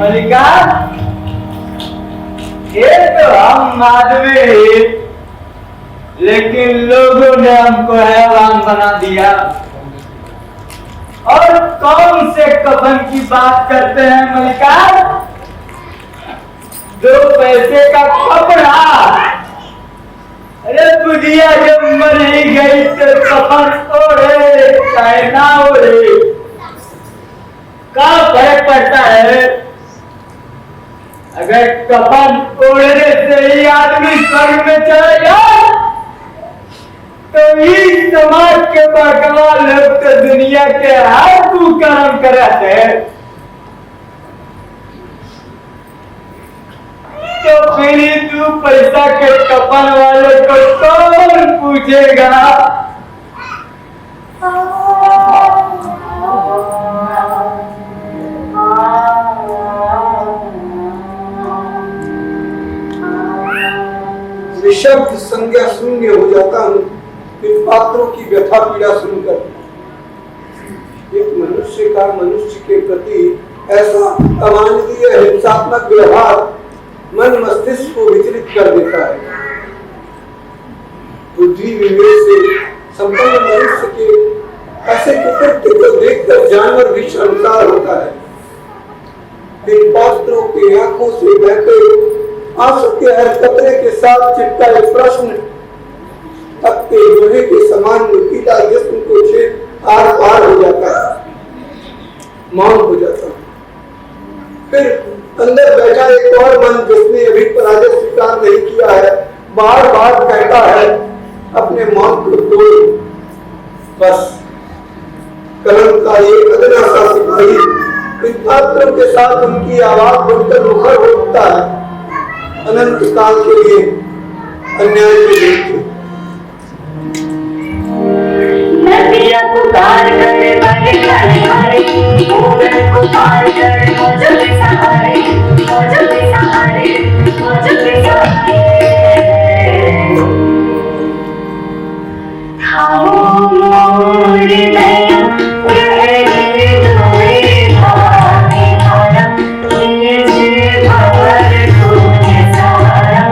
मलिका, ये तो हम आदमी, लेकिन लोगों ने हमको हैवान बना दिया। और कौन से कफन की बात करते हैं मलिका? 2 पैसे का कपड़ा। अरे बुढ़िया जब मर ही गई तो कफन ओढ़े चाहे ना ओढ़े, क्या फर्क पड़ता है? अगर कफन ओढ़ने से ही आदमी स्वर्ग में चला जाए तो इस समाज के बकवा लोग तो दुनिया के हर कुकर्म कराते हैं। तो फिर 2 पैसा के कफन वाले को कौन पूछेगा? निशब्द संज्ञा शून्य हो जाता हूँ इन पात्रों की व्यथा पीड़ा सुनकर। एक मनुष्य का मनुष्य के प्रति ऐसा अमानवीय हिंसात्मक व्यवहार मन मस्तिष्क को विचलित कर देता है। बुद्धि विवेक से संपन्न मनुष्य के ऐसे कृत्य को देखकर जानवर भी शर्मसार होता है। इन पात्रों की आंखों से बहते आंसू के हर कतरे के साथ चिपका एक प्रश्न तपते लोहे के समान नुकीला जिस्म को छेद आर पार हो जाता है, मौन हो जाता है। फिर अंदर बैठा एक और मन जिसने अभी पराजय स्वीकार नहीं किया है, बार बार कहता है अपने मौन को तोड़। बस कलम का ये अदना सा सिपाही इन पात्रों के साथ उनकी आवाज बनकर मुखर होता है, अनंत काल के लिए अन्याय के विरुद्ध। नदियाँ पुकार करे बड़े सहारे, भूगल पुकार करे मौजों के सहारे, मौजों के सहारे, मौजों के सहारे। थामो मोर दया गहरे धोए भागे धारा, कीजे भंवर तूने सहारा,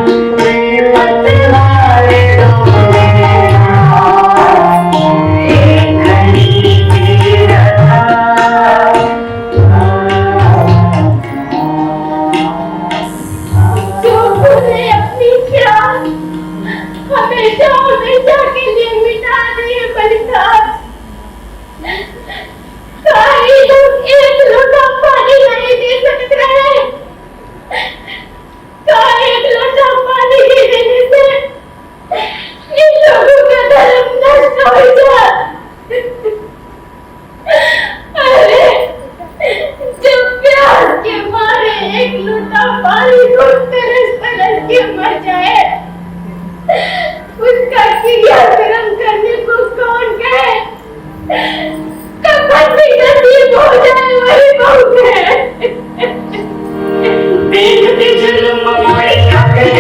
पतवार डोले हमेशा हमेशा के लिए मिटा दिए बलिदान। सारे लोग एक लोटा पानी नहीं दे सकते हैं। एक लोटा पानी नहीं देने से इन लोगों का धर्म नष्ट हो जाए। अरे जब प्यास के मारे एक लोटा पानी को तरस तरस के मर जाए, उसका क्रियाक्रम करने को कौन कहे? कफन भी नसीब हो जाए वही बहुत है। देखते जुल्म मोरे आंखें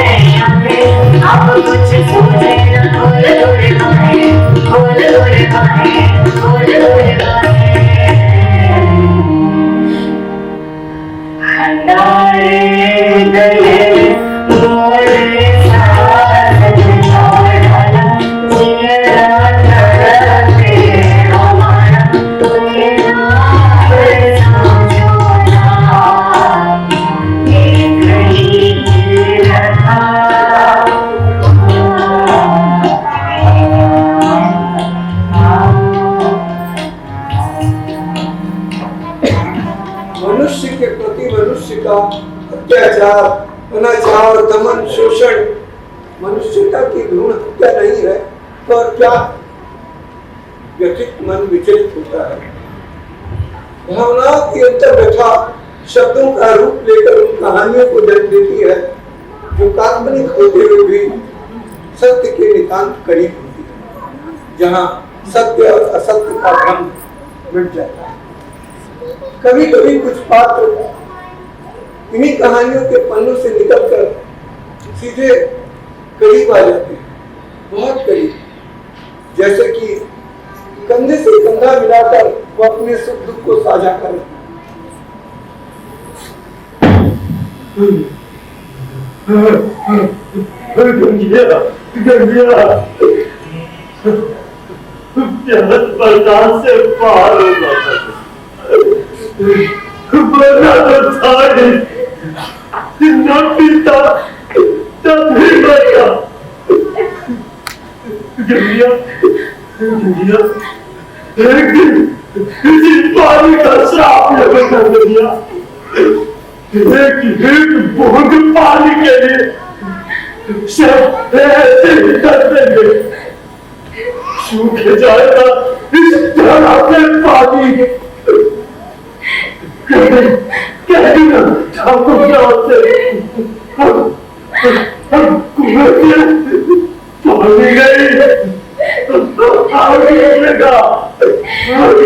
अब कुछ सूझे न, खोल दो रे बाहें, खोल दो रे बाहें, खोल दो रे बाहें। खंडारे गले मोरे अत्याचार, अनाचार, दमन, शोषण मनुष्यता की भ्रूण हत्या नहीं है तो और क्या? व्यथित मन विचलित होता है। भावनाओं की अंतर व्यथा शब्दों का रूप लेकर उन कहानियों को जन्म देती है जो काल्पनिक होते हुए भी सत्य के नितांत करीब होती है, जहाँ सत्य और असत्य का भ्रम मिट जाता है। कभी कभी कुछ पात्र इन्हीं कहानियों के पन्नों से निकलकर सीधे करीब आ जाते हैं, बहुत करीब, जैसे कि कंधे से कंधा मिलाकर वो अपने सुख दुख को साझा करें। गंगिया गंगिया प्यास बर्दाश्त से पार हो जाता बना तो था ही न पीता तब भी बचा गंगिया गंगिया एक दिन किसी पानी का श्राप लगेगा गंगिया एक बूंद पानी के लिए सब ऐसे ही कर देंगे सूख जाएगा इस तरह से पानी कहीं ना ठाकुर से कुएं से पानी गई आगे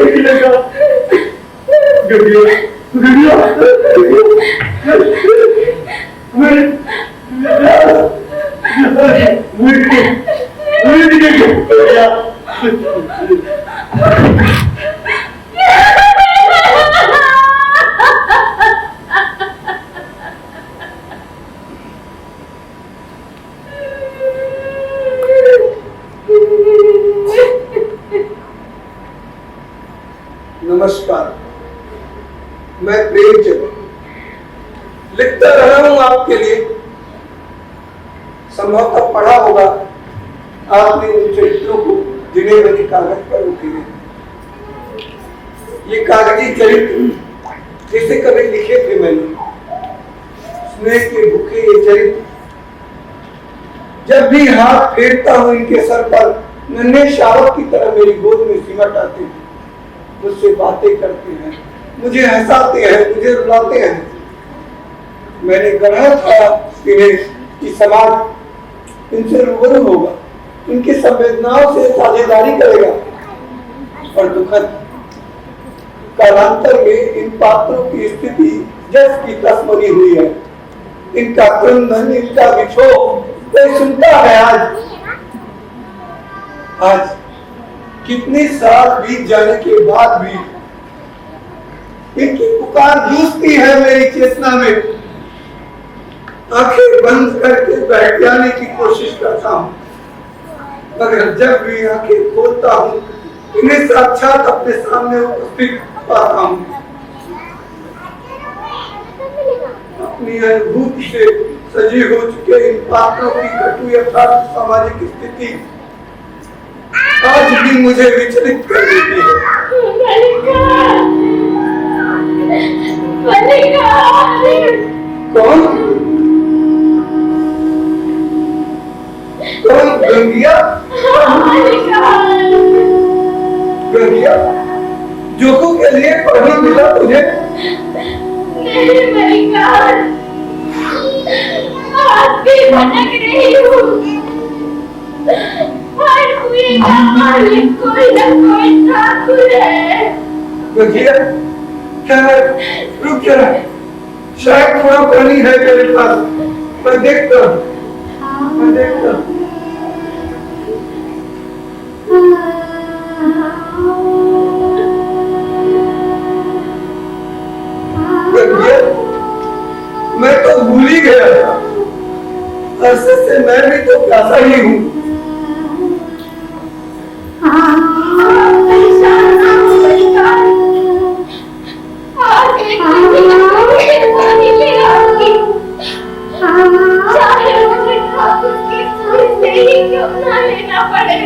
निकलेगा गड़िया गड़िया नमस्कार, मैं प्रेमचंद लिखता रहा हूं आपके लिए। संभवतः पढ़ा होगा आपने उन चरित्रों को जिन्हें मैंने कागज पर उकेरे। ये कागजी चरित्र जिसे कभी लिखे थे मैंने, स्नेह के भूखे ये चरित्र जब भी हाथ फेरता हूं इनके सर पर, नन्हे शावक की तरह मेरी गोद में सिमट आते हैं, मुझसे बातें करते हैं, मुझे हंसाते हैं, मुझे रुलाते हैं। मैंने गढ़ा था इन्हें कि समाज इनसे रूबरू होगा, इनकी संवेदनाओं से साझेदारी करेगा, और दुखद कालांतर में इन पात्रों की स्थिति जस की तस बनी हुई है। इनका क्रंदन, इनका विक्षोभ कोई सुनता है। आज कितने साल बीत जाने के बाद भी इनकी पुकार गूंजती है मेरी चेतना में। आंखें बंद करके बैठ जाने की कोशिश करता हूँ, मगर जब भी आंखें खोलता हूँ इन्हें साक्षात अपने सामने उपस्थित पाता हूँ। अपनी अनुभूति से सजी हो चुके इन पात्रों की कटु यथार्थ सामाजिक स्थिति आज भी मुझे विचलित कर देती है। कौन कौन? गंगिया गंगिया जोखों के लिए पानी मिला तुझे? नहीं मलिकार, आज भी भटक रही हूँ। हर कुएं का मालिक कोई न कोई ठाकुर है। गंगिया क्या है? रुक क्या है? शायद थोड़ा पानी है मेरे पास, मैं देखता हूँ, मैं देखता हूँ। मैं तो भूल ही गया था, अरसे से मैं भी तो प्यासा ही हूँ। चाहे मुझे ठाकुर की सुई से ही क्यों ना लेना पड़े।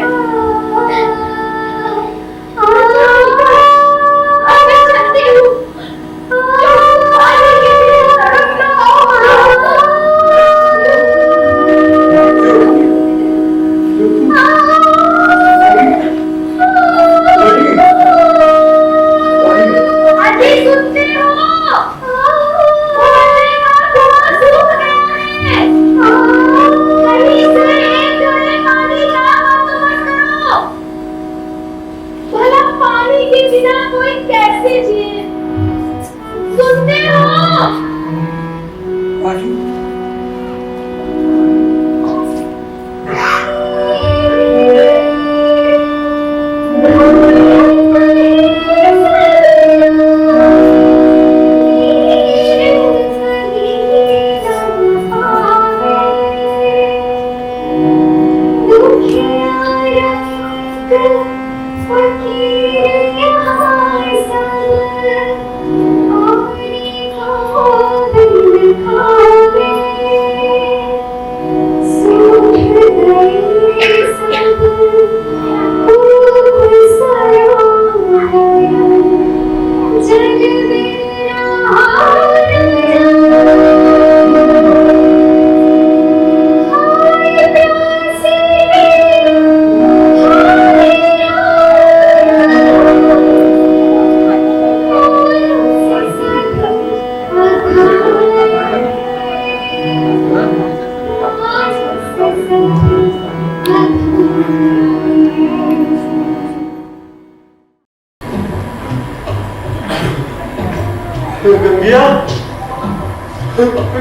गंगिया,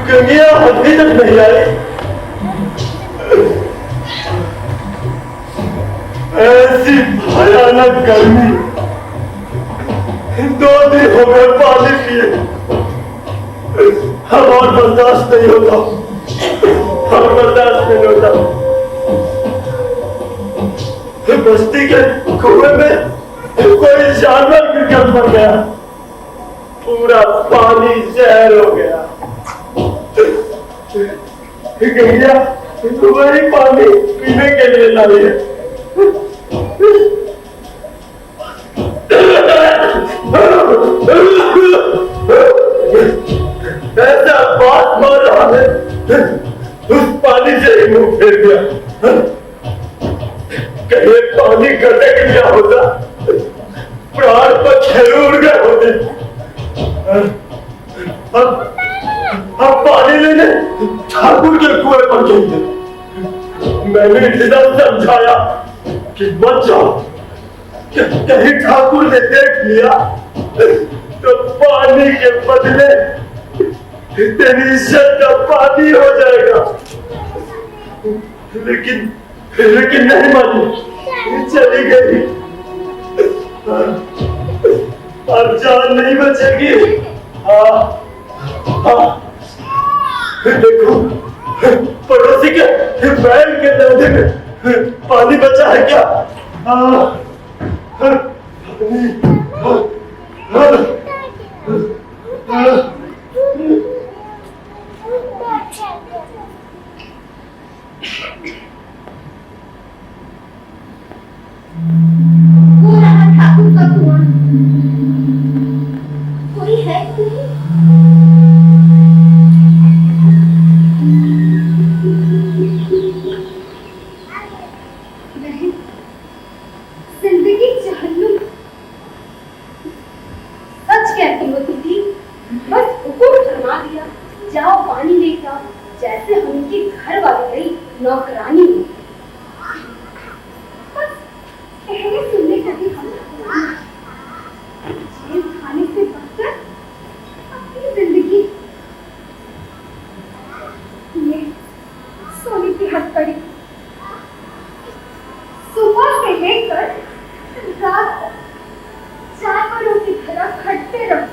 गंगिया अभी तक नहीं आई। ऐसी भयानक गर्मी, 2 दिन हो गए पानी पिए, हम और बर्दाश्त नहीं होता, हम बर्दाश्त नहीं होता। बस्ती के कुएं में कोई जानवर गिरकर मर गया, पूरा पानी जहर हो गया। गंगिया वही पानी पीने के लिए लाई है। ऐसा बात मार रहा है, उस पानी से ही मुंह फेर गया। कहीं पानी गटक लिया होता, प्राण पर जरूर गए होते। अब पानी लेने ठाकुर के कुएं पर गई। मैंने इतना समझाया कि मत जाओ, कहीं ठाकुर ने देख लिया तो पानी के बदले तेरी इज्जत का पानी हो जाएगा। लेकिन नहीं मानी, चली गई। अब जान नहीं बचेगी। देखो पड़ोसी के बैल के दर्दे में पानी बचा है क्या? वो रहा ठाकुर का कुआं। कोई है कि नहीं? जिंदगी जहन्नुम। सच कहती होती थी, बस हुक्म फरमा दिया, जाओ पानी लेकर आओ, जैसे हम उनकी घर वाली गई नौकरानी हुई। कहने सुनने का भी हम जेल खाने से बचकर अपनी जिंदगी ये सोने की हद पड़ी। सुबह से लेकर रात तक जानवरों की तरह खटते रहो,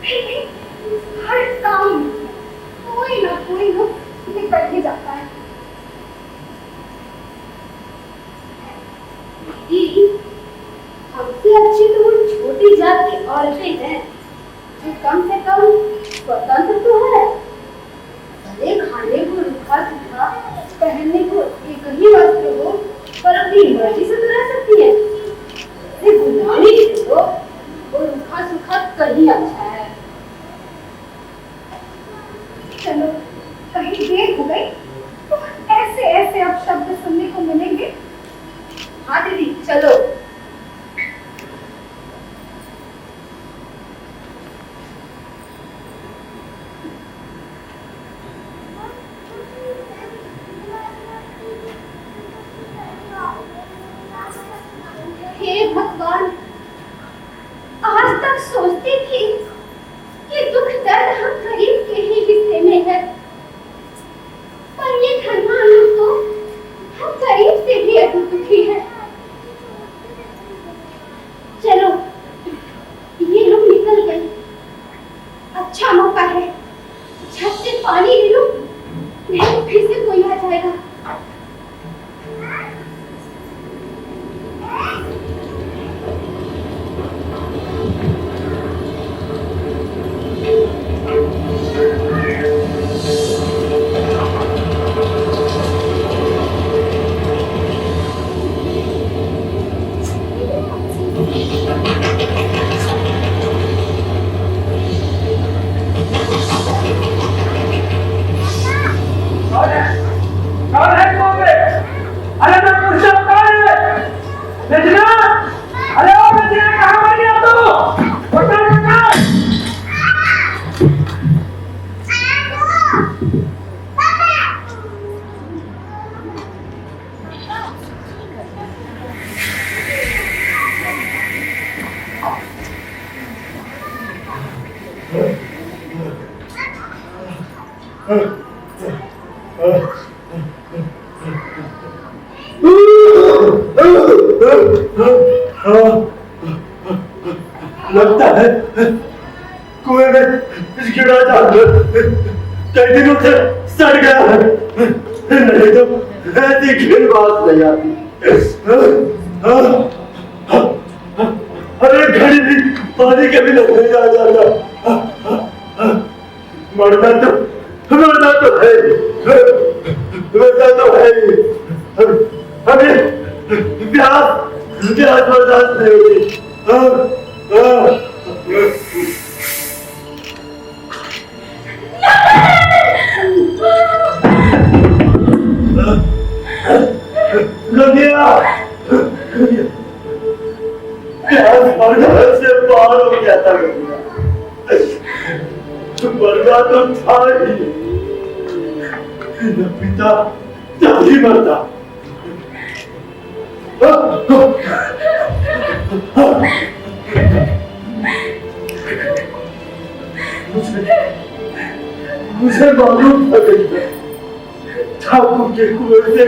फिर भी हर काम में कोई ना कोई निकल ही जाता है। हमसे अच्छी तो वो छोटी जात की औरतें हैं जो कम से कम स्वतंत्र तो है। भले खाने को रूखा सूखा, पहनने को एक ही वस्त्र हो, पर अपनी मर्जी से तो रह सकती है। गुलामी से तो वो रूखा सूखा कहीं अच्छा है। चलो कहीं देर हो गई तो ऐसे ऐसे अब शब्द सुनने को मिलेंगे। हाँ दीदी चलो। हे भगवान, आज तक सोचती थी कि दुख दर्द हम गरीब के ही हिस्से में है, पर ये धनवान तो हम गरीब से भी अधिक दुखी है। चलो ये लोग निकल गए, अच्छा मौका है, झट से पानी ले लो, नहीं फिर से कोई आ जाएगा। लगता है कुएं में गिरा जानवर कई दिनों से सड़ गया है, नहीं तो ऐसी घिनवास नहीं आती। अरे घड़ी भी पानी के बिना नहीं जा जाता। मरना तो है, मरना तो है। हमें प्यास बर्दाश्त नहीं होती। लगिया प्यास बर्दाश्त से बाहर हो गया था। मरना तो था ही, न पिता जब ही मरता। मुझे मालूम था ठाकुर के कुएं से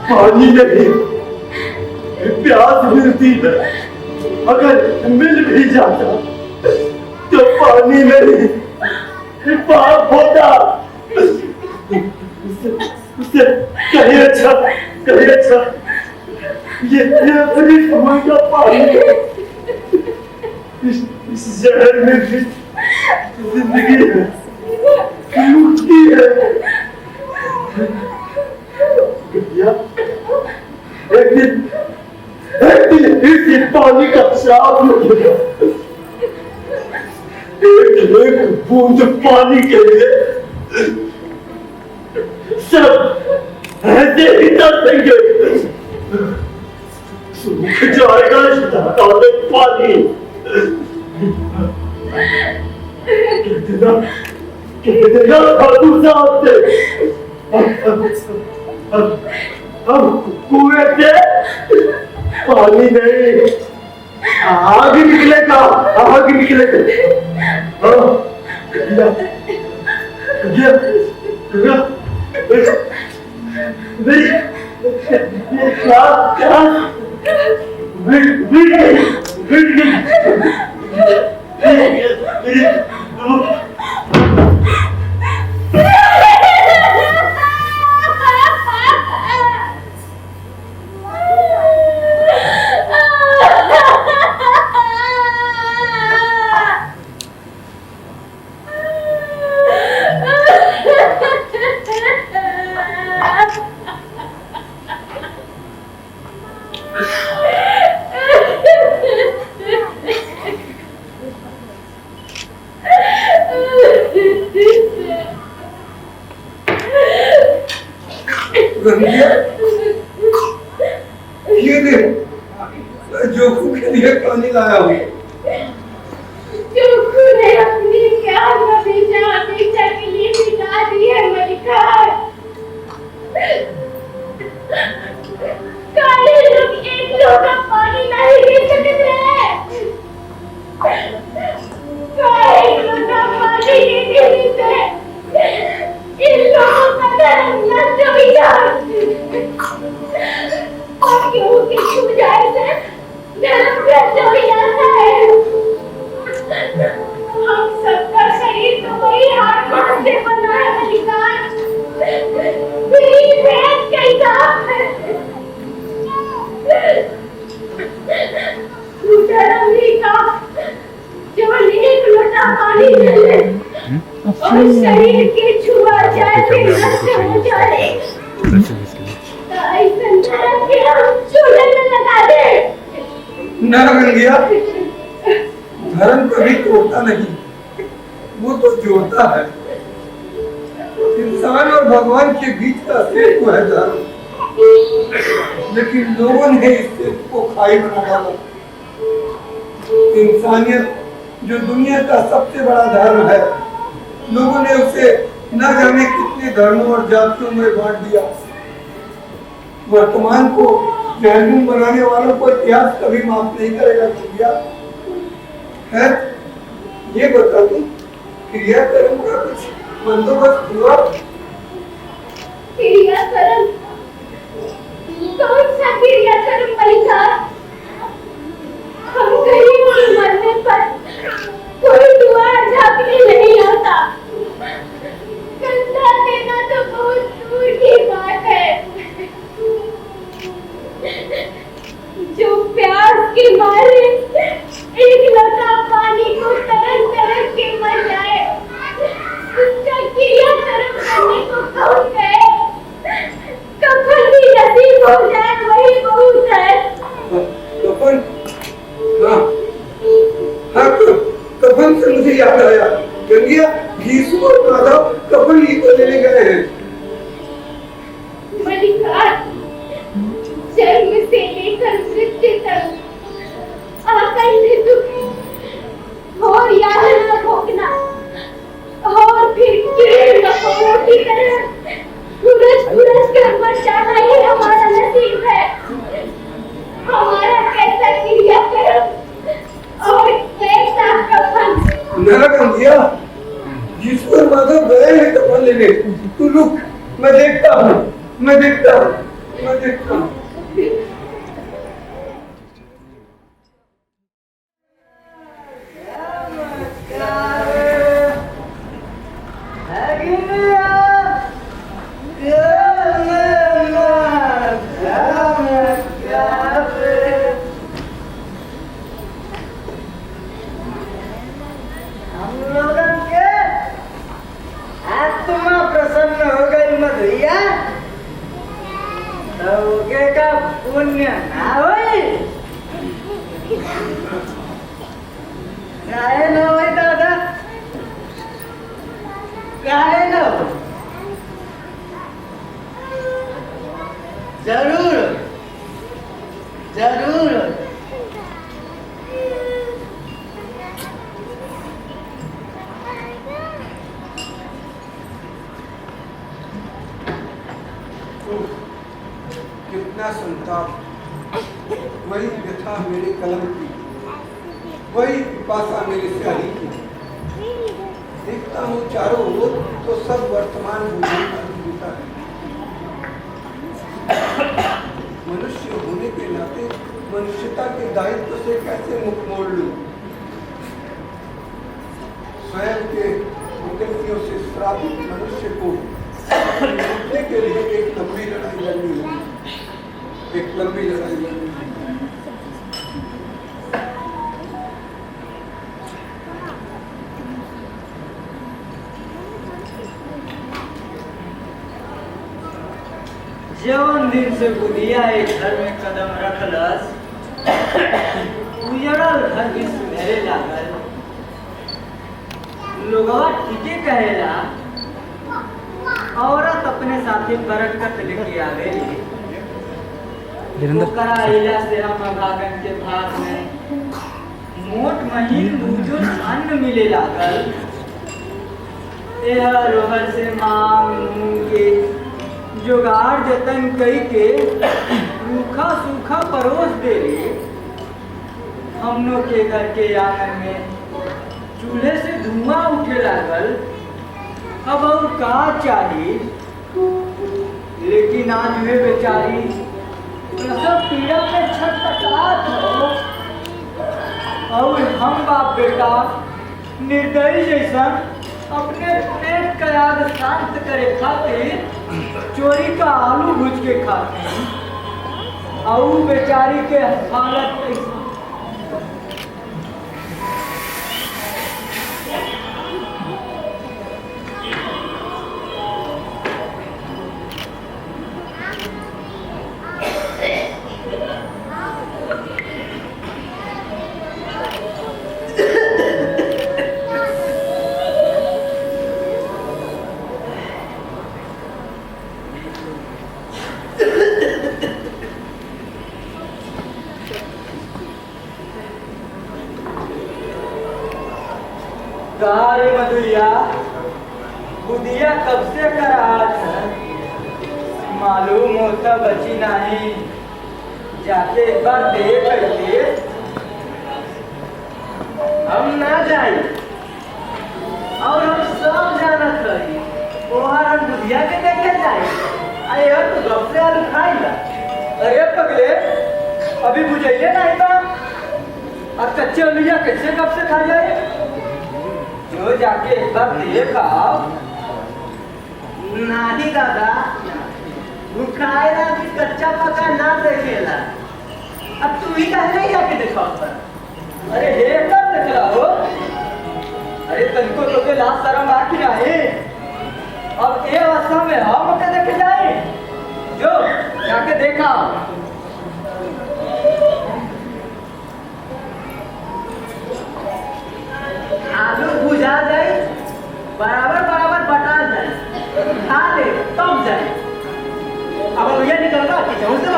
पानी नहीं प्यास मिलती है। अगर मिल भी जाता तो पानी नहीं पाप होता। उससे कहीं अच्छा ये अपनी समझ का पानी इस शहर में भी जिंदगी है, मुक्ति है। एक दिन इस पानी का श्राप लगेगा। एक बूंद पानी के लिए सब ऐसे ही तरसेंगे। सूख जाएगा पानी। कितना खातू साहब से हम कुएं से पानी नहीं आग निकलेगा। ये दे जोखू के लिए पानी लाया हूँ। जोखू ने अपनी प्यास हमेशा के लिए मिटा दी है मलिकार। काले लोग एक लोटा पानी नहीं दे सकते हैं। काले लोटा पानी देने से इन लोगों का धर्म नष्ट हो क्योंकि छू जाए से धर्म भ्रष्ट हो जाता है। हम सबका शरीर तो वही हाथ से बना है मलिकार। मेरी भेंट कैसा धर्म का जो एक लोटा पानी ले ले और शरीर के छुआ जाए नष्ट हो जाए ऐसे नरक के हम चूल्हे में लगा दे। ना गंगिया, धर्म कभी तोड़ता नहीं, वो तो जोड़ता है। इंसान और भगवान के बीच का सेतु है धर्म, लेकिन लोगों ने इस सेतु को खाई बना डाला। इंसानियत जो दुनिया का सबसे बड़ा धर्म है, लोगों ने उसे न जाने कितने धर्मों और जातियों में बांट दिया। वर्तमान को जहन्नुम बनाने वालों को इतिहास कभी माफ नहीं करेगा। भैया है ये बता दूं क्रिया कर्म का कुछ बंदोबस्त हुआ? क्रियाकर्म कौन सा क्रियाकर्म भाई साहब? हम गरीब और मरने पर कोई दुआ झांकने नहीं आता। कंधा देना तो बहुत दूर की बात है। जो प्यास के मारे एक लोटा पानी को तरस तरस के मर जाए, उसका क्रियाकर्म करने को कौन कहे? कफन भी नसीब हो जाए वही बहुत है। कफन? हाँ हाँ, कफन से मुझे याद आया, गंगिया भीष्म और माधव कफन ही को लेने गए हैं। मलिकार, जन्म से लेकर मृत्यु तक आकर से दुख और यातना भोगना और फिर कीड़े मकोड़ों की तरह उलझ कर मर जाना ही हमारा नसीब है। हमारा कैसा क्रियाकर्म और कैसा कफन। ना गंगिया, भीष्म और माधव गए हैं कफन लेने। तू रुक, मैं देखता हूँ। आत्मा प्रसन्न हो गई मधुया, तोगे का पुण्य ना होई। काहे ना होई दादा, काहे ना हो? जरूर जरूर। कितना संताप, वही व्यथा मेरे कलम की, वही पिपासा मेरे स्याही की। देखता हूँ चारों ओर तो सब वर्तमान भूमि का जीता है। मनुष्य होने के नाते मनुष्यता के दायित्व से कैसे मुख मोड़ लूं? स्वयं के विकृतियों से श्रापित मनुष्य को मुक्ति के लिए एक लंबी लड़ाई लड़नी होगी, एक लंबी लड़ाई लड़नी होगी। जौन दिन से बुधिया एक घर में कदम रखलस, उजड़ल घर भी सुनहरे लागल। लोगवा ठीके कहेला, औरत अपने साथे बरकत लेके आवेली। ओकरा इला से हम भागन के भाग में मोट महीन दूजो अन्न मिले लागल। एहर ओहर से मांग मूंग के जुगाड़ जतन कई के रूखा सूखा परोस दे रे। हमनों के घर के आंगन में चूल्हे से धुआं उठे लागल। अब और का चाहिए, लेकिन आज वे बेचारी प्रसव पीड़ा में छटपटात हो। और हम बाप बेटा निर्दयी जैसा अपने पेट का याद शांत करे खातिर चोरी का आलू भूज के खाते। और बेचारी के हालत कैसा? रे मधुरिया, बुधिया कब से करात है, मालूम होता बची नहीं। जाके एक बार देख करके हम ना जाए। और हम सब जानत रही ओहर हम बुधिया के देखे जाए अरे यार तू गप से आलू खाइला अरे पगले अभी बुझाइए नहीं था अब कच्चे आलूया कैसे गप से खा जाए जो जाके एक बार देखा नहीं दादा भूखाएला कि कच्चा पका ना देखेला अब तू ही कहे नहीं जाके देखा अरे हे कब देख रहा हो अरे तनको तो के लाश शर्म आखिर आए अब ये अवस्था में हम के देखे जाए जो जाके देखा आलू भुजा जाए बराबर बराबर बटा जाए खा ले तब जाए अब भैया निकलवा कि जाऊं से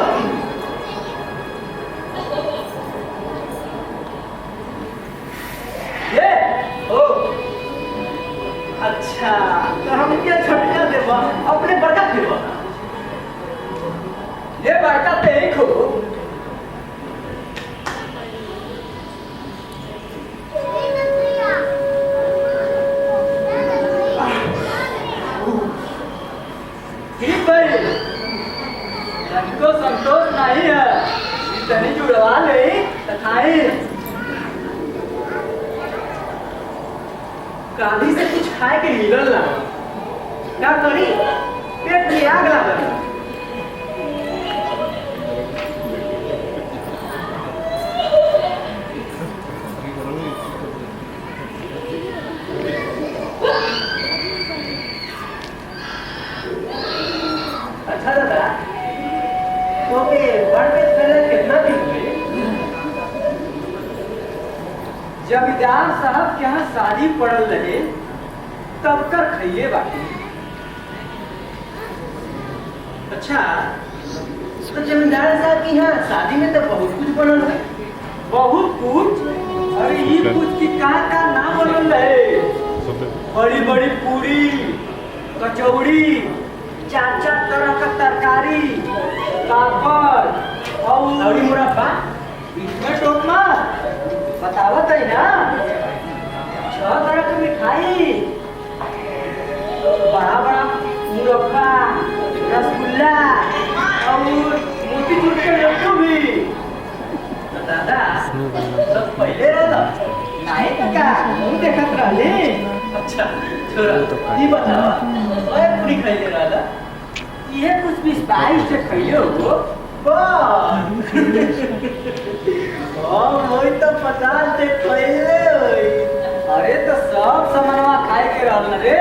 ये ओ अच्छा तो हम क्या छोटा देवा अपने बड़का देवा ये बड़का देखो ठीक भाई हमको संतोष नहीं है इतनी जुड़वा ले तो खाए काली से कुछ खाए के मिलल ना क्या करी पेट में आग लागल अच्छा दादा तो के बड़ पेट पहले कितना दिन हुए जमींदार साहब के यहाँ शादी पड़ल रहे तब कर खइले बाकी अच्छा तो जमींदार साहब के यहाँ शादी में तो बहुत कुछ बनल है बहुत कुछ अरे ये कुछ की का नाम बनल है बड़ी बड़ी पूरी कचौड़ी चार चार तरह का तरकारी पापड़ और मुरब्बा इसमें टोक मत बतावत है ना 6 तरह की मिठाई बड़ा बड़ा मुरब्बा रसगुल्ला और मोती चूर के लड्डू भी तो दादा सब पहले रहता नहीं तो क्या मुँह देखत रहले अच्छा छोरा ये बतावा ओए पूरी खइले रहला ये कुछ भी स्पाइस से खइले हो बस वही तो 50 से खइले होई अरे तो सब सामानवा खाए के रहल रे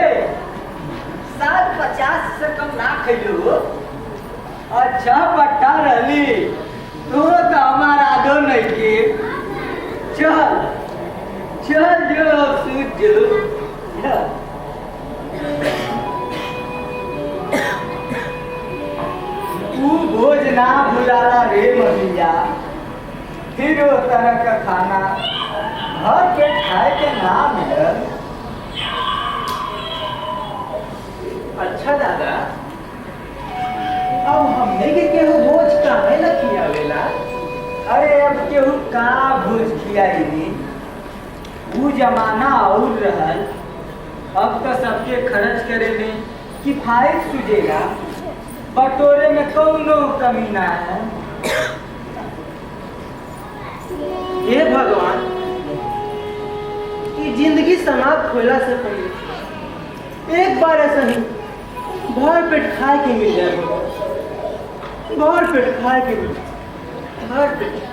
50 से कम ना खइले हो अच्छा पट्टा रहली तो हमारा आदो नहीं के चल चल जो सूझ जो तू भोज ना भुलाला रे ममिया फिर वो तरह का खाना घर पे खाए के ना मिलल अच्छा दादा अब हमने के केहू भोज काहे न खियावेला अरे अब केहू का भोज खियाई वो जमाना और रहल अब तो सबके खर्च करे में किफायत सुझेगा बटोरे में कौनो कमी ना है हे भगवान कि जिंदगी समाप्त होला से पहले एक बार ऐसा ही भर पेट खाए के मिल जाए भर पेट खाए के मिल जाए भर पेट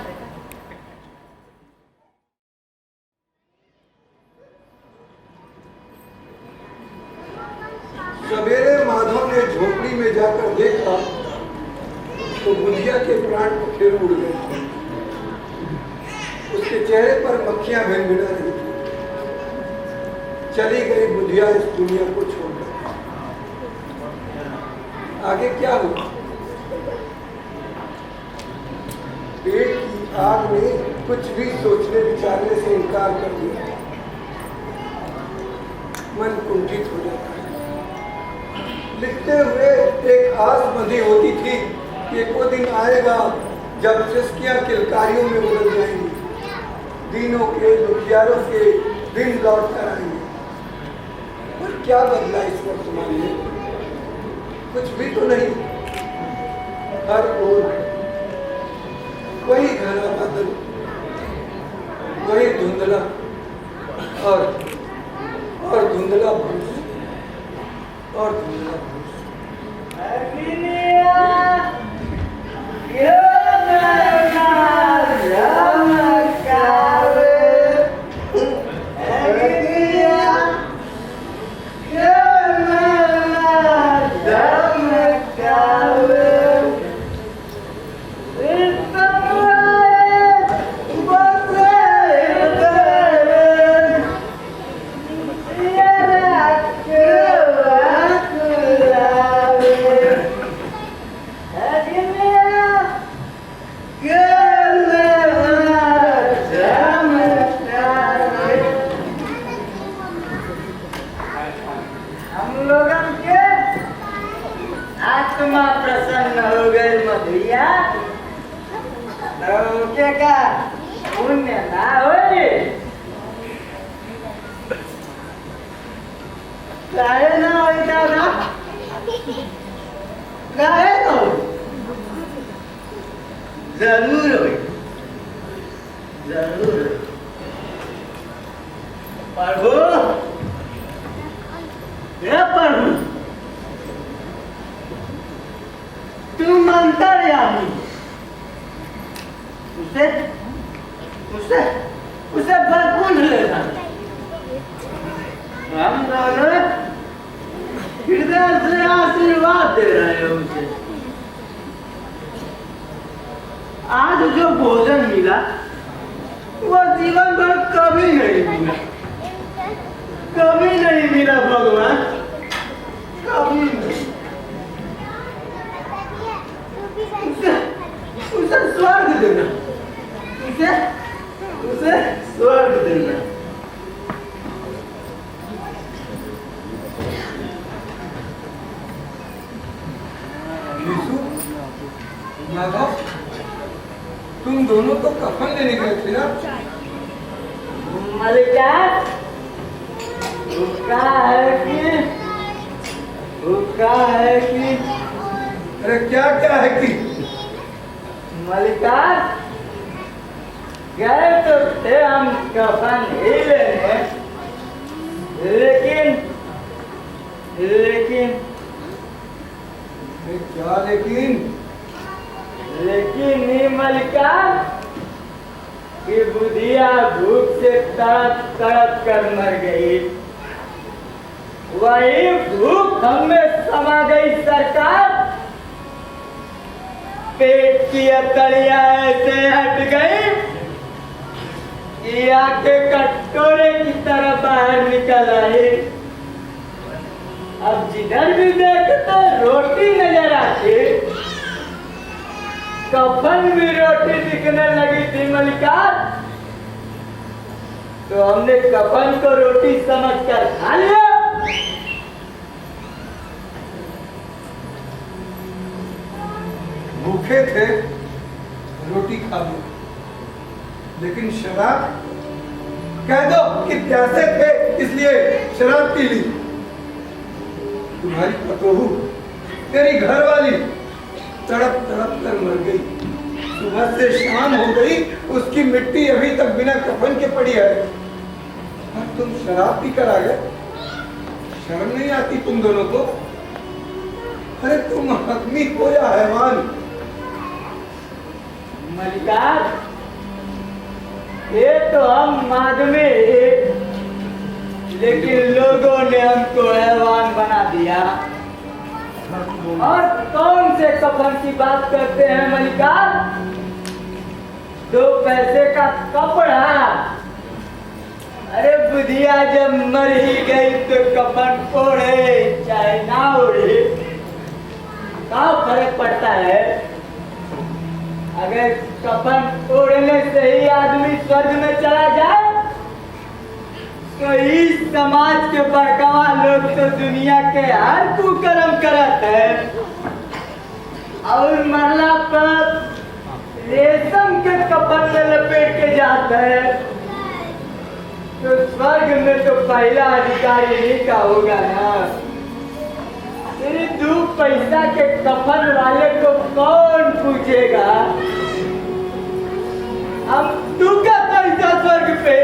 सवेरे माधव ने झोपड़ी में जाकर देखा तो बुधिया के प्राण को फिर उड़ गए उसके चेहरे पर मक्खियां भिनभिना रही थी चली गई बुधिया इस दुनिया को छोड़कर आगे क्या हुआ पेट की आग ने कुछ भी सोचने विचारने से इनकार कर दिया मन कुंठित हो जाता है लिखते हुए एक आस बंधी होती थी कि एक वो दिन आएगा जब सिस्कियां किलकारियों में बदल जाएंगी दीनों के दुखियारों के दिन लौट कर आएंगे क्या बदला इस वक्त तुम्हारे लिए? कुछ भी तो नहीं। हर ओर वही घना बादल, वही धुंधला और धुंधला भविष्य और धुंधला आत्मा प्रसन्न हो गई मधुया। तो क्या पुण्य ना हो काहे ना होई दादा, काहे ना होई? जरूर होई, जरूर होई। प्रभु, हे प्रभु, तुम अंतर्यामी, उसे भरपूर लेना। हम दोनों हृदय से आशीर्वाद दे रहे हैं उसे। आज जो भोजन मिला वो जीवन भर कभी नहीं मिला, कभी नहीं मिला भगवान, कभी नहीं। उसे स्वर्ग देना, उसे स्वर्ग देना। माधव, तुम दोनों तो कफन लेने गए थे ना? मलिका, उसका है कि अरे क्या है कि मलिका गए तो थे हम कफन ही लेने, लेकिन क्या लेकिन मलिका कि बुधिया भूख से तड़प कर मर गई। वही भूख हमें समा गई सरकार, पेट की अतड़ियां ऐसे हट गई कि आंखें कटोरे की तरह बाहर निकल आई। अब जिधर भी देखते रोटी नजर आती, कफन भी रोटी दिखने लगी थी मलिका। तो हमने कफन को रोटी समझकर खा लिया। भूखे थे, रोटी खा लो, लेकिन शराब कह दो कि प्यासे थे इसलिए शराब पी ली। तुम्हारी पतोहू, तेरी घरवाली तड़प कर मर गई। सुबह से शाम हो गई, उसकी मिट्टी अभी तक बिना कफन के पड़ी है और तुम शराब पी कर आ गए। शर्म नहीं आती तुम दोनों को? अरे तुम आदमी हो या हैवान? मलिका, ये तो हम आदमी, लेकिन लोगों ने हमको हैवान बना दिया। और कौन से कफन की बात करते हैं मलिका? 2 पैसे का कपड़ा। अरे बुधिया जब मर ही गई तो कफन ओढ़े चाहे ना ओढ़े क्या फर्क पड़ता है? अगर कफन ओढ़ने से ही आदमी स्वर्ग में चला जाए तो इस समाज के बड़कावा लोग तो दुनिया के हर कुकर्म करते हैं और मरला पर रेशम के कफन में लपेट के जाते हैं। तो स्वर्ग में तो पहला अधिकारी इन्हीं का होगा ना। तेरे 2 पैसा के कफन वाले को कौन पूछेगा? हम तू का पैसा स्वर्ग पे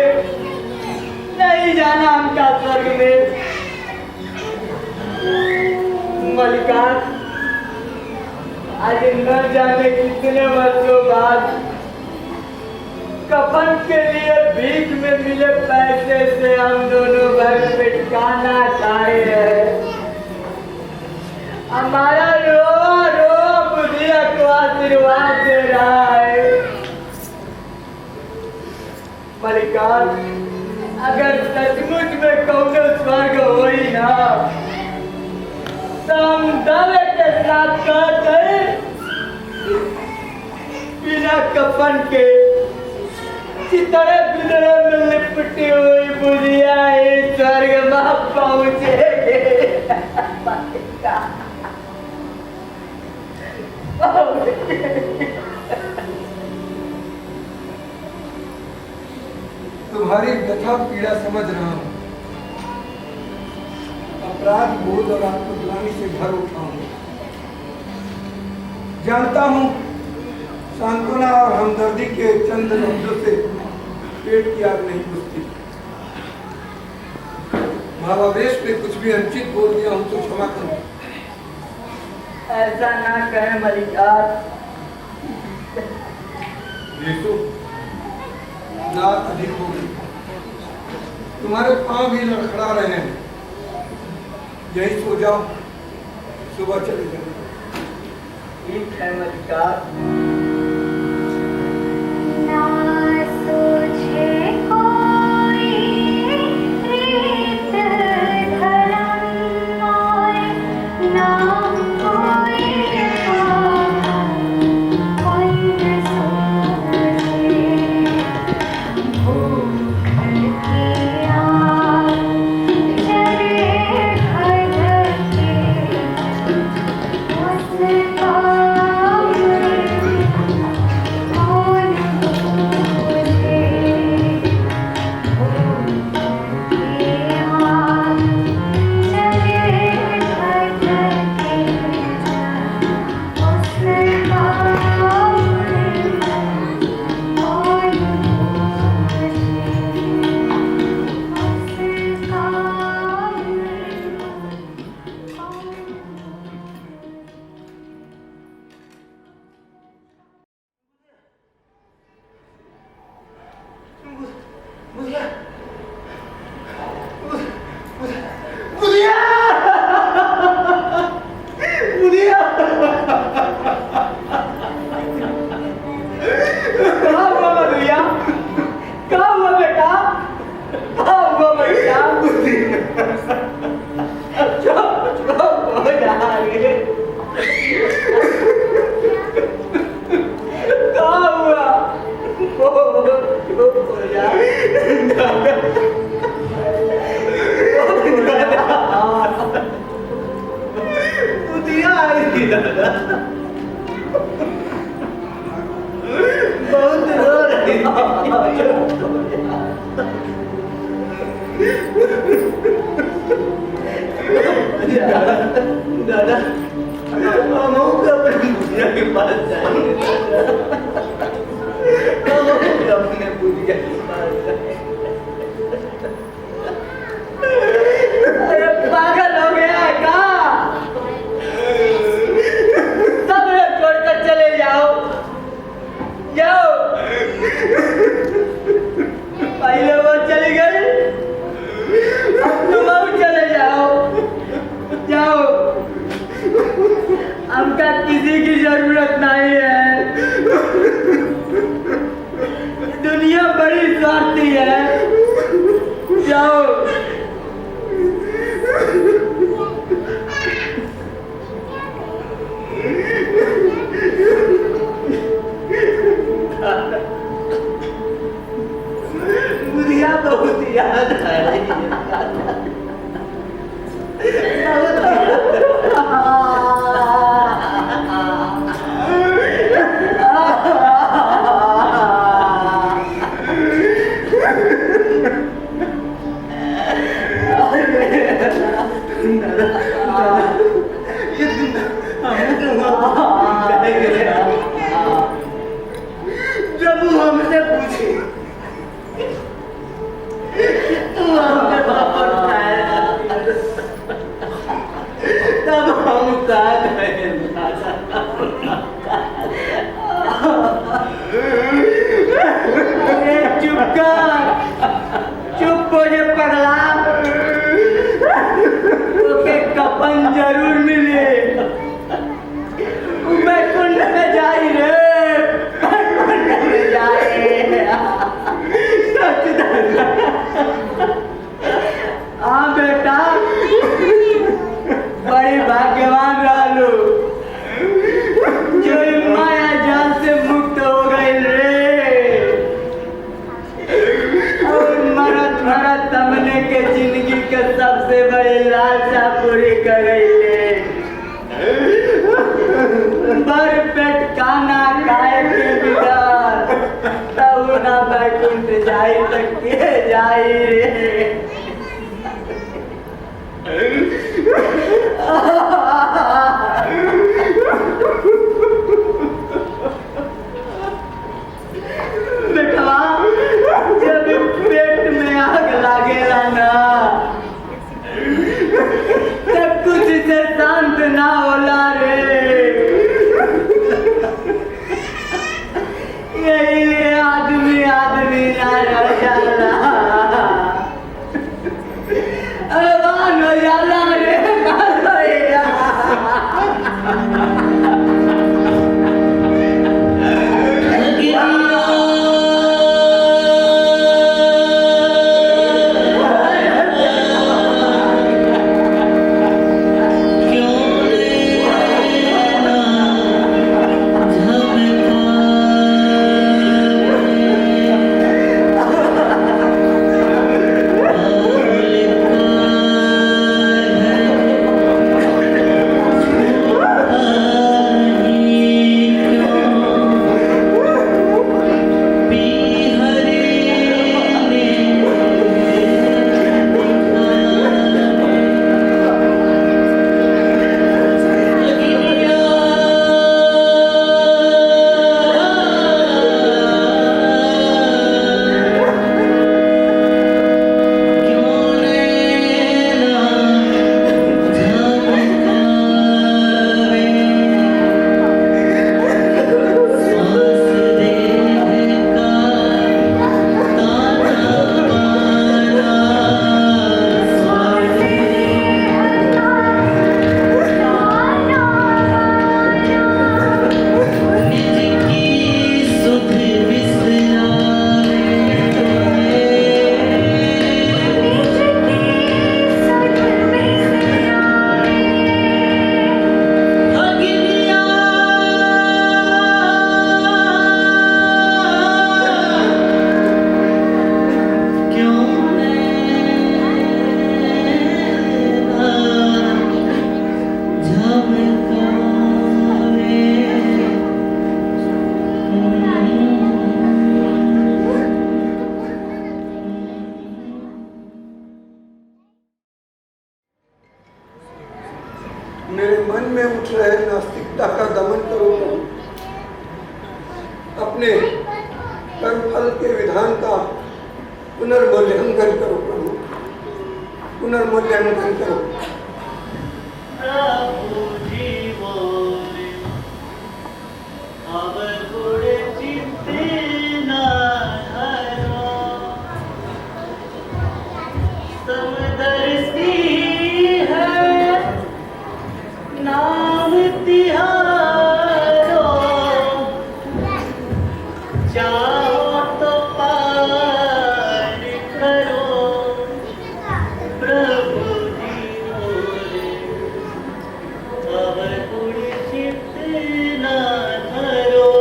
नहीं जाना, हमका स्वर्ग में। मलिकार, आज न जाने कितने वर्षों बाद कफन के लिए भीख में मिले पैसे से हम दोनों घर पे खाना खाए हैं। हमारा रोआ रोआ बुढ़िया को आशीर्वाद दे रहा है। मलिकार, अगर सचमुच में कौनो स्वर्ग हो ही ना, तो हम दावे के साथ कहते हैं, बिना कफन के चितड़े बिदड़े में लिपटी हुई बुढ़िया इस स्वर्ग में पहुंचेगी। तुम्हारी व्यथा पीड़ा समझ रहा हूँ। अपराध बोध और आत्मग्लानि से भर उठा हूँ। जानता हूँ सांत्वना और हमदर्दी के चंद लफ्जों से पेट की आग नहीं बुझती। भावावेश में कुछ भी अनुचित बोल दिया हूँ तो क्षमा करो। ऐसा ना कहे मलिकार। देखो, रात अधिक हो गई, तुम्हारे पांव भी लड़खड़ा रहे हैं। यही सो जाओ, सुबह चले जाओ। ठीक है मलिकार। ना सोचे कोई रीत धर्म और ना कोई दादा हम अपने बुढ़िया के पास जाएंगे। अपने बुढ़िया के पास अरे पागल हो गया क्या? सब छोड़कर चले जाओ, जाओ। पहले वो चली गई, अब तुम चले जाओ, जाओ। हमका किसी की जरूरत नहीं है। दुनिया बड़ी जब वो हमसे पूछी तू हमसे वापस आया तब हम कहा गए चुप कर, चुप हो जा पगला, ओके कपन जरूर मिले, मैं कुंड में जाई रे, मैं कुंड में जाई, सच दादा, हाँ बेटा, बड़ी भाग्यवान रहलू, जो माया जाल से मुक्त हो गई रे, और मरत मरत हमने के जिंदगी के सबसे बड़ी लालसा पूरी कर ले, भर पेट खाना खाए के बिगाड़, तब ना बैकुंठ जाई तक के जाई रे। बेटवा, जब पेट में आग लागेला ना, तब कुछ से शांत ना होला रे, यही लिए आदमी आदमी ना रह जाला, अरमान हो जाला रे, मान हो मेरे मन में उठ रहे नास्तिकता का दमन करो प्रभु, अपने कर्मफल के विधान का पुनर्मूल्यांकन करो प्रभु, पुनर्मूल्यांकन करो। प्रभु जी बोले, अब थोड़े चित्ते ना धरो, समदर्शी है नाम तिहारो, चाहो तो पार करो, प्रभु जी बोले, अब कुड़ चित्त ना धरो।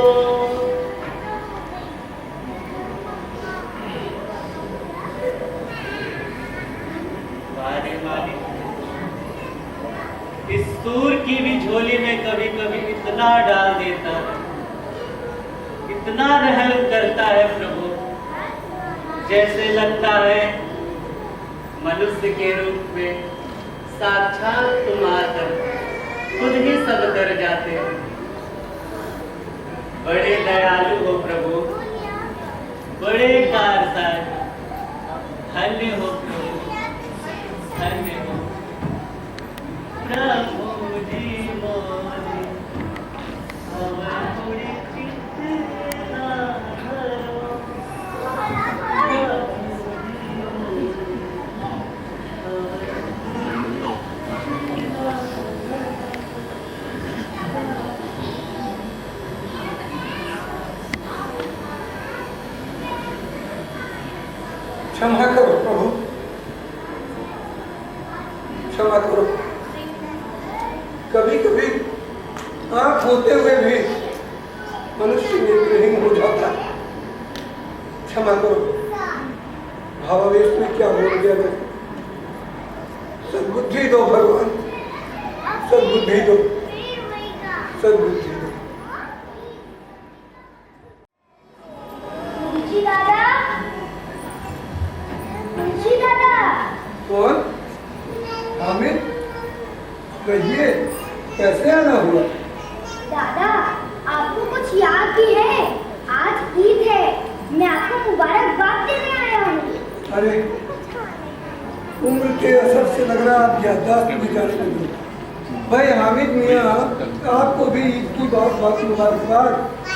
वारे मालिक, इस सूर की भी झोली में कभी कभी इतना डाल देता है, इतना रहम करता है प्रभु, जैसे लगता है मनुष्य के रूप में साक्षात तुम आकर खुद ही सब कर जाते हो। बड़े दयालु हो प्रभु, बड़े कारसाज, धन्य हो प्रभु, धन्य हो प्रभु जी मोरे, अवर थोड़ी चित्त ना धरो। क्षमा करो प्रभु, क्षमा करो। कभी कभी आंख होते हुए भी मनुष्य नेत्रहीन हो जाता है। क्षमा करो, भावावेश में क्या बोल गया मैं। सद्बुद्धि दो भगवान, सद्बुद्धि दो, सद्बुद्धि दो। मुंशी दादा, मुंशी दादा। कौन? हामिद, कहिए कैसे आना हुआ? दादा, आपको कुछ याद भी है? आज ईद है, मैं आपको मुबारकबाद देने आया हूँ। अरे, उम्र के असर से लग रहा आप याददाश्त भी जाने लगे। भाई हामिद मियाँ, आपको भी ईद की बहुत बहुत मुबारकबाद।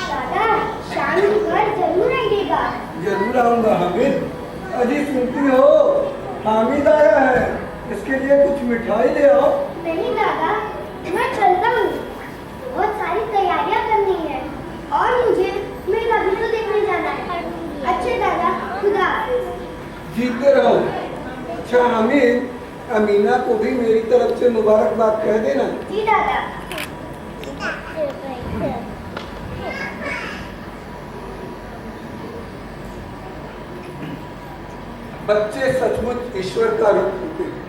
दादा, शाम को घर जरूर आइएगा। जरूर आऊंगा हामिद। अजी सुनती हो, हामिद आया है, इसके लिए कुछ मिठाई ले आओ। नहीं दादा, मैं चलता हूँ, बहुत सारी तैयारियां करनी है और मुझे मेरा भी तो देखने जाना है। अच्छे दादा, खुदा हाफिज। जीते रहो। अच्छा हामिद, अमीना को भी मेरी तरफ से मुबारकबाद कह देना। जी दादा। बच्चे सचमुच ईश्वर का रूप होते हैं।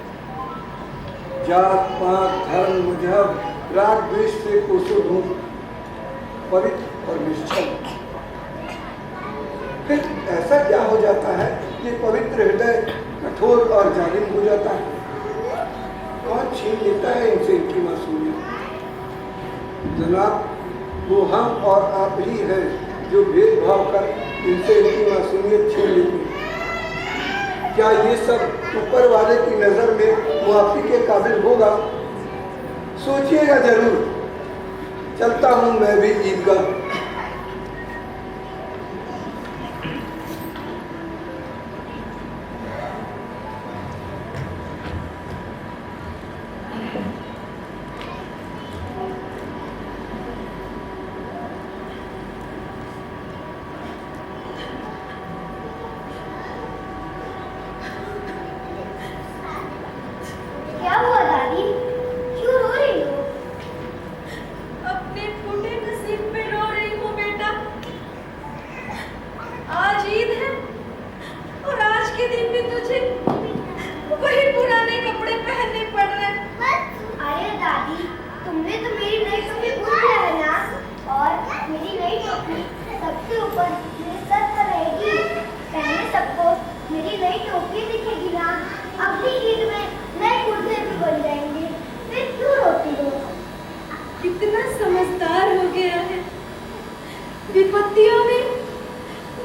जात पात धर्म मजहब राग द्वेष से कोसों दूर, पवित्र और निश्चल। फिर ऐसा क्या हो जाता है कि पवित्र हृदय कठोर और जालिम हो जाता है? कौन छीन लेता है इनसे इनकी मासूमियत? जनाब, वो हम और आप ही हैं जो भेदभाव कर इनसे इनकी मासूमियत छीन लेते हैं। क्या ये सब ऊपर वाले की नजर में मुआफी के काबिल होगा? सोचिएगा जरूर। चलता हूं मैं भी ईदगाह। क्या हुआ दादी, क्यों रो रही हो? अपने फूटे नसीब पे रो रही हूँ बेटा। आज ईद है और आज के दिन भी तुझे वही पुराने कपड़े पहनने पड़ रहे हैं। अरे दादी, तुमने तो मेरी नई टोपी भूल गया है ना? और मेरी नई टोपी सबसे ऊपर मेरे सर पर रहेगी। पहले सबको मेरी नई टोपी दिखेगी ना। अगली ईद में नए कुर्ते भी बन जाएंगे। फिर क्यों रोती हो? कितना समझदार हो गया है। विपत्तियों में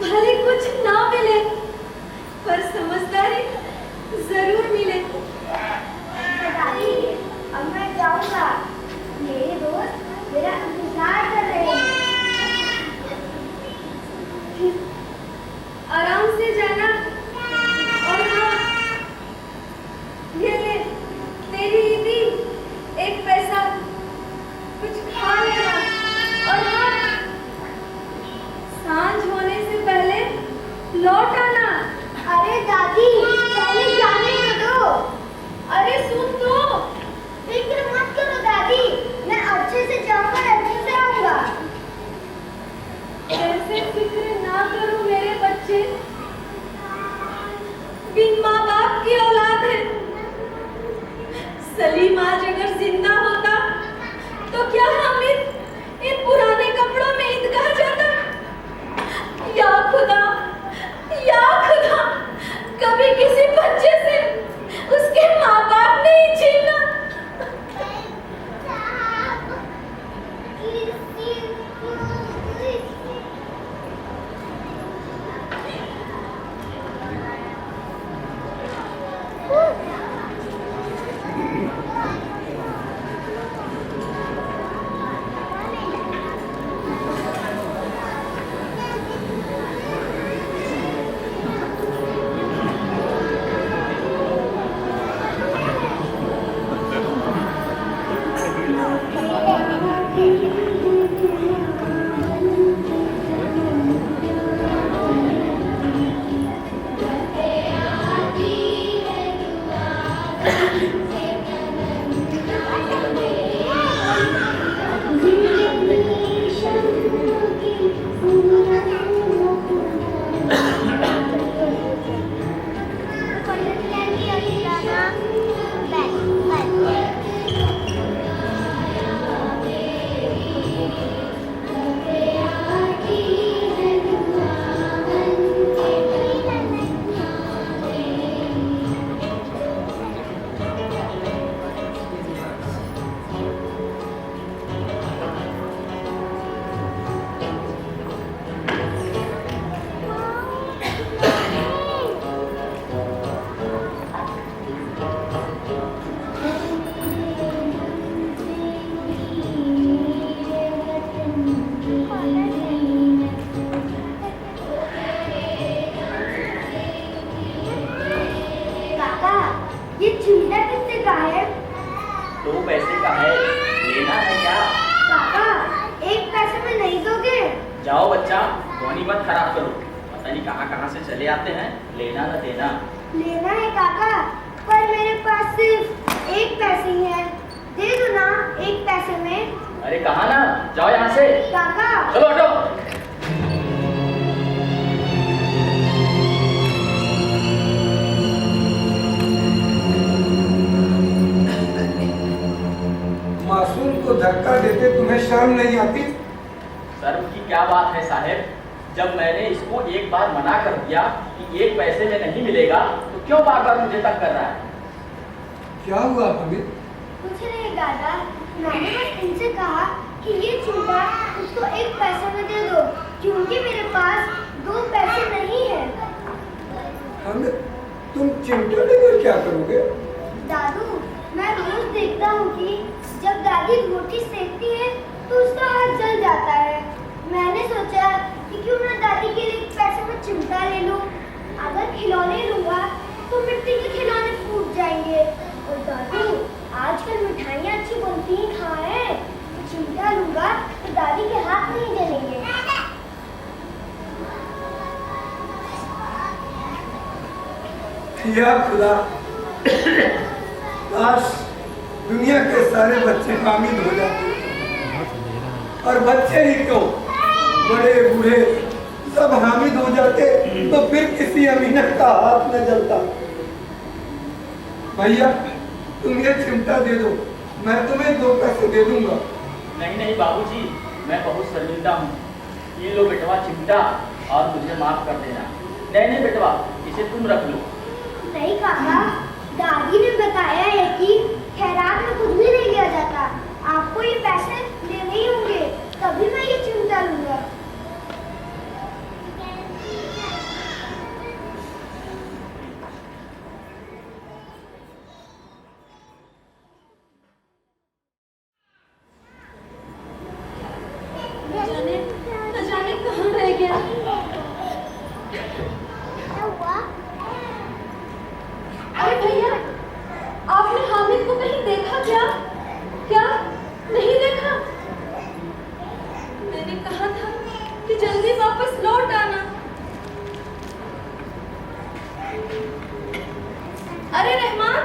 भले कुछ ना मिले पर समझदारी जरूर मिले। दादी, अब मैं जाऊंगा। मेरे दोस्त मेरा इंतजार कर रहे हैं। आराम से जाना। और हाँ, ये ले तेरी ईदी, एक पैसा, कुछ खा लेना। और हाँ, सांझ होने से पहले लौट आना। अरे दादी, पहले जाने तो दो। अरे सुन तो। फिक्र मत करो दादी, मैं अच्छे से जाऊंगा, अच्छे से आऊंगा। ऐसे फिक्र ना करो मेरे बच्चे, बिन माँ बाप की औलाद है। सलीम आज अगर जिंदा होता तो क्या हामिद इन पुराने कपड़ों में ईदगाह जाता? या खुदा, या खुदा, कभी किसी बच्चे से उसके माँ बाप ने ही छीना। खरीदा कितने का है? 2 पैसे का है, लेना है क्या? काका 1 पैसे में नहीं दोगे? जाओ बच्चा, ध्वनि मत खराब करो, पता नहीं कहाँ से चले आते हैं, लेना न देना। लेना है काका, पर मेरे पास सिर्फ 1 पैसे ही है, दे दो ना 1 पैसे में। अरे कहा ना, जाओ यहाँ से। काका चलो हटो। मासूम को धक्का देते तुम्हें शर्म नहीं आती? शर्म की क्या बात है साहब, जब मैंने इसको एक बार मना कर दिया कि 1 पैसे में नहीं मिलेगा, तो क्यों बार बार मुझे तंग कर रहा है? क्या हुआ हामिद? कुछ नहीं दादा, मैंने बस इनसे कहा कि ये चिमटा उसको 1 पैसे में दे दो, क्योंकि मेरे पास 2 पैसे नहीं है। हामिद, तुम चिमटा लेकर क्या करोगे? दादू, मैं रोज देखता हूँ कि जब दादी रोटी सेकती है तो उसका हाथ जल जाता है। मैंने सोचा कि क्यों ना दादी के लिए 1 पैसे में चिमटा ले लूं। अगर खिलौने लूंगा तो मिट्टी के खिलौने फूट जाएंगे। और दादू, आजकल मिठाइयाँ अच्छी बनती ही कहाँ हैं? चिमटा लूंगा तो दादी के हाथ नहीं जलेंगे। या खुदा, काश दुनिया के सारे बच्चे हामिद हो जाते, और बच्चे ही क्यों, बड़े बूढ़े सब हामिद हो जाते तो फिर किसी अमीना का हाथ न जलता। भैया, तुम ये चिमटा दे दो, मैं तुम्हें 2 पैसे दे दूंगा। नहीं नहीं बाबूजी, मैं बहुत शर्मिंदा हूँ। ये लो बेटवा चिमटा, और मुझे माफ कर देना। नहीं बेटवा, इसे तुम रख लो। नहीं काका, दादी ने बताया है कि खैरात में कुछ भी नहीं लिया जाता। आपको ये पैसे लेने ही होंगे, तभी मैं ये चिमटा लूंगा। न जाने कहाँ रह गया। क्या हुआ? अरे भैया, आपने हामिद को कहीं देखा क्या? क्या नहीं देखा? मैंने कहा था कि जल्दी वापस लौट आना। अरे रहमान,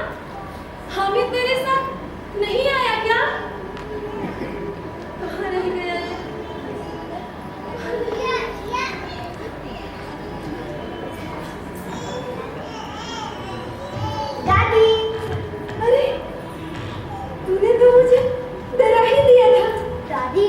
हामिद तेरे साथ नहीं आया क्या? कहाँ रह गया है? दादी, अरे तूने तो मुझे डरा ही दिया था। दादी,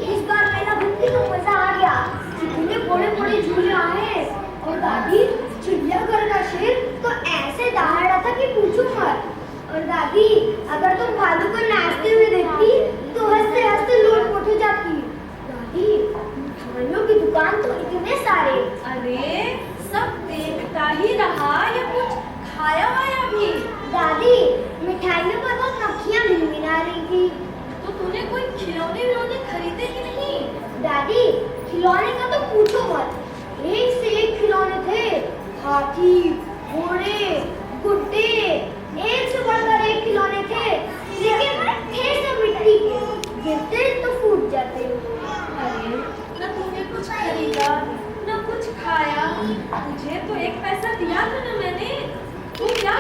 इस बार मेला घूम के तो मजा आ गया। इतने बड़े बड़े झूले आए, और दादी चिड़ियाघर का शेर तो ऐसे दहाड़ रहा था कि पूछो मत। और दादी, अगर तुम भालू को नाचते हुए देखती तो हंसते हंसते लोट हो जाती। दादी, मिठाइयों की दुकान तो इतने सारे। अरे सब देखता ही रहा या कुछ खाया वाया भी? दादी, मिठाइयों पर वो मक्खियाँ भिनभिना रही थी। तो तूने कोई खिलौने विलौने खरीदे कि नहीं? दादी, खिलौने का तो पूछो मत, एक से एक खिलौने थे। हाथी, घोड़े, गुड्डे, एक से बढ़कर एक खिलौने थे, लेकिन थे सब मिट्टी के, गिरते तो फूट जाते। अरे न तूने कुछ खरीदा न कुछ खाया, तुझे तो 1 पैसा दिया था ना मैंने। तू क्या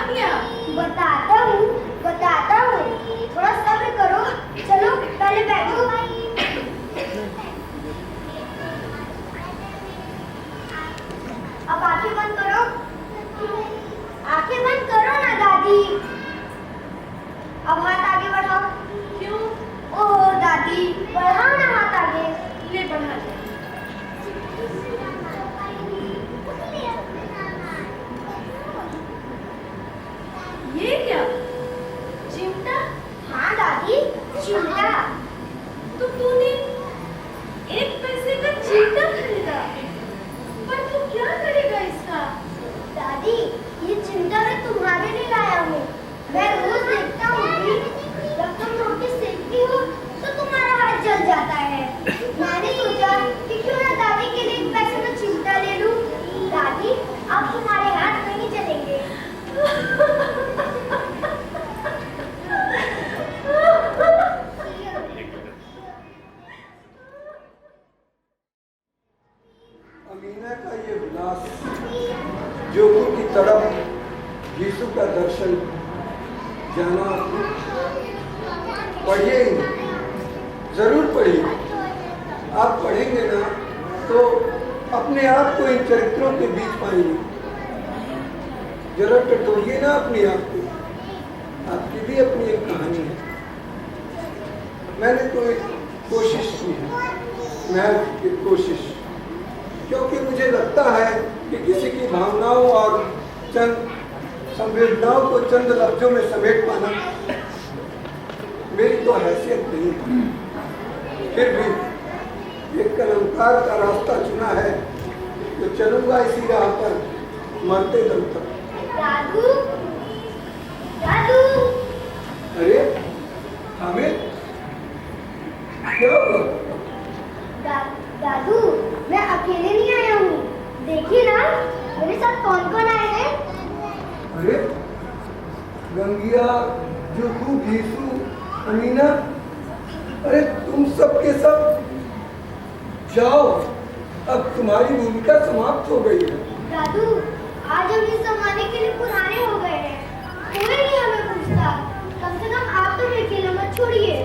जाना आपने? पढ़िए ही, जरूर पढ़िए। आप पढ़ेंगे ना तो अपने आप को इन चरित्रों के बीच पाएंगे। जरा टटोलिए ना अपने आप को, आपकी भी अपनी एक कहानी है। मैंने तो एक कोशिश की है, मैं एक कोशिश, क्योंकि मुझे लगता है कि किसी की भावनाओं और चंद संवेदनाओं को चंद लफ्जों में समेट पाना मेरी तो हैसियत नहीं है। फिर भी एक कलमकार का रास्ता चुना है तो चलूंगा इसी राह पर मरते दम तक। दादू, दादू। अरे हामिद, क्या हुआ? दादू, मैं अकेले नहीं आया हूँ। देखिए ना, मेरे साथ कौन कौन आए हैं। अरे गंगिया, जुगू, भीसू, अमीना, अरे तुम सब के सब जाओ, अब तुम्हारी भूमिका समाप्त हो गई है। दादू, आज हम इस जमाने के लिए पुराने हो गए हैं, कोई नहीं हमें पूछता। कम से कम आप तो अकेले मत छोड़िए।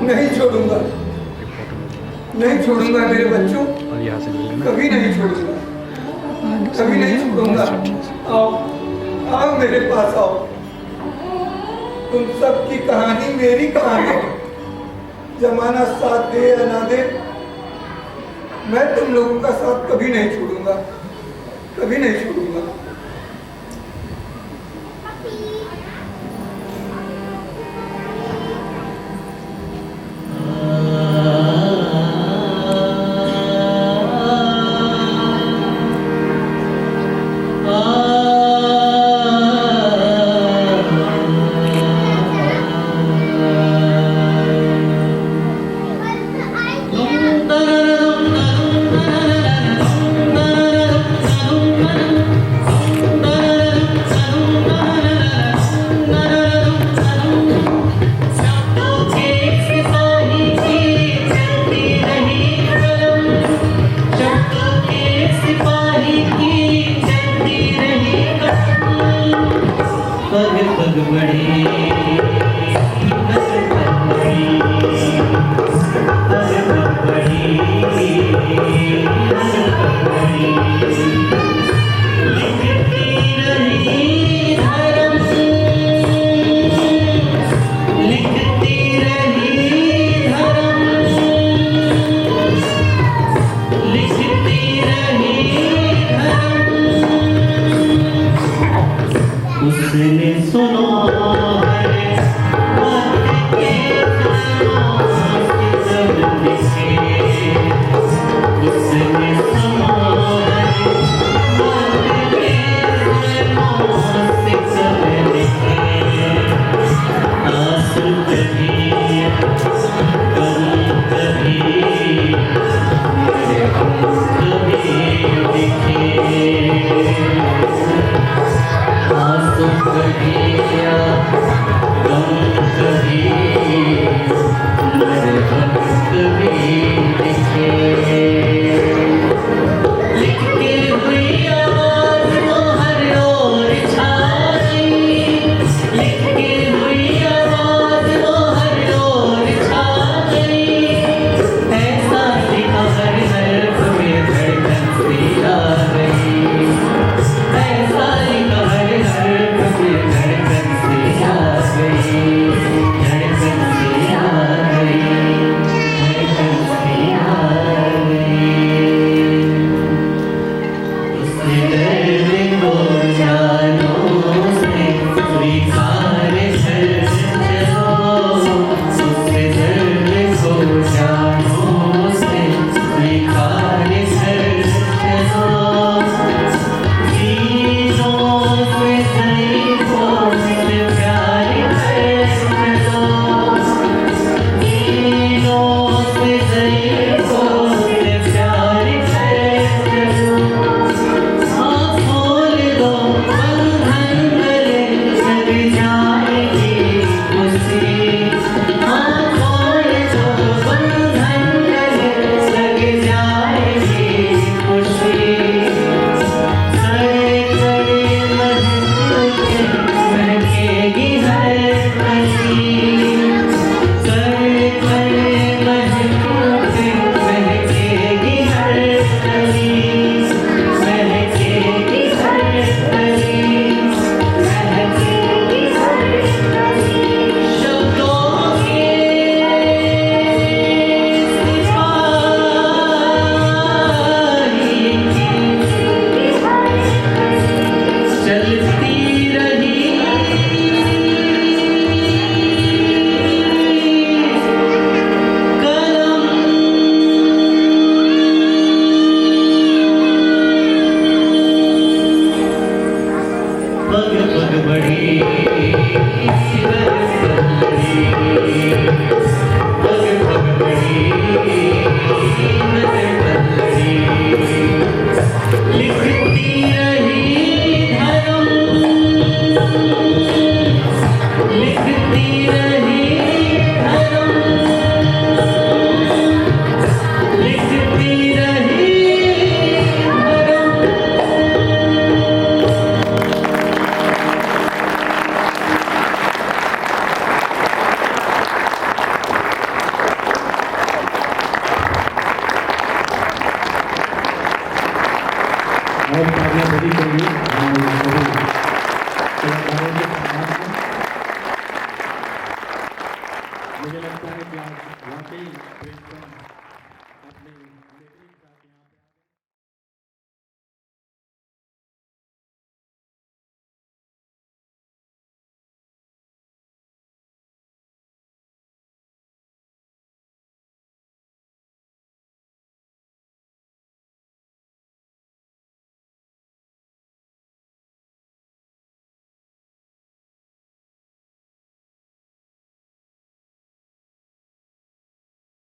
नहीं छोड़ूंगा, नहीं छोड़ूंगा मेरे बच्चों, कभी नहीं छोड़ूंगा, कभी नहीं छोड़ूंगा। आओ आओ मेरे पास आओ, तुम सब की कहानी मेरी कहानी है। जमाना साथ दे या ना दे, मैं तुम लोगों का साथ कभी नहीं छोड़ूंगा, कभी नहीं छोड़ूंगा। धड़कन सी आ गई। भग बड़ी सिगर पल्लड़ी भग भग बड़ी सिगर पल्लड़ी लिखती रही धर्म लिखती रही धर्म लिखती रही धर्म। और तालियां बड़ी चाहिए हमारे सभी कलाकारों के सम्मान में। मुझे लगता है कि आज वाकई प्रेम